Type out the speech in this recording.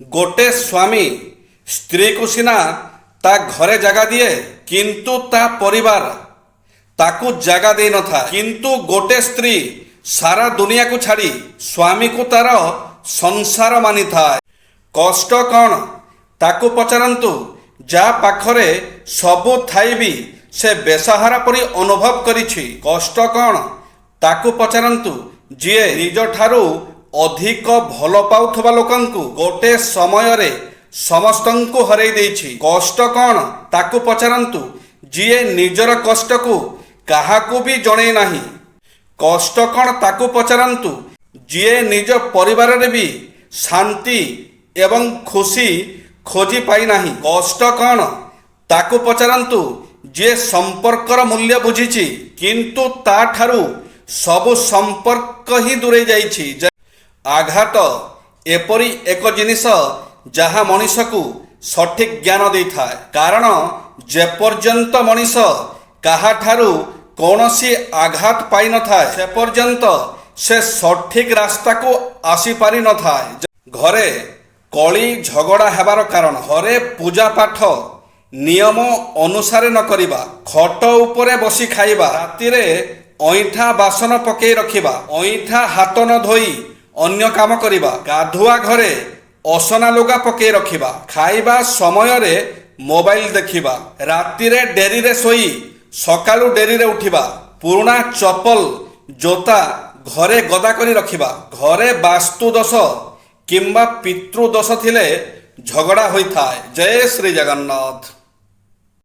गोटे स्वामी स्त्री को सिना ता घरे जगह दिए किंतु ता परिवार ताकू जगह दे न था। किंतु गोटे स्त्री सारा दुनिया को छाड़ी स्वामी को तार संसार मानी था। कष्ट कौन ताकू पचारंतु जा पाखरे सबु थाई भी से बेसहारा परी अनुभव करिछि। कष्ट कौन ताकू पचारंतु जिए निज ठारू अधिक भल पाउथबा लोकंकु गोटे समय रे समस्तंकु हरई देछि। कष्ट कौन ताकू पचारंतु जिए निजर कष्ट को काहाकू भी जणे नाही। कष्ट कौन ताकू पचारंतु जिए निज परिवार रे भी शांति एवं खुशी खोजी पाई नाही। कष्ट कौन ताकू पचारंतु जे संपर्कर मूल्य बुझिछि किंतु ता ठारू सबु संपर्क ही दूरे जाइछि। आघात एपरी एक जिनिस जहाँ मनीष को सठिक ज्ञान दे था। कारण जेपर्यंत मनीष काहा ठारू कौनसी आघात पाई न था से पर्यंत से सठिक रास्ता को आसी पारि न था। घरे कली झगड़ा हेबार कारण घरे पूजा पाठ नियम अनुसारे न करिबा, खट उपरे बसी खाइबा, रातिरे ऐठा बासन पकई रखिबा, ऐठा हाथ न धोई अन्य काम करिबा, गाधुआ घरे असना लुगा पकई रखिबा, खाइबा समय रे मोबाइल देखिबा, रातिरे डेरी रे सोई सकालू डेरी रे उठिबा, पुराना चप्पल जोता घरे गदा करी रखिबा, घरे वास्तु दोष किंबा पितृ दोष थिले झगड़ा होई थाए। जय श्री जगन्नाथ।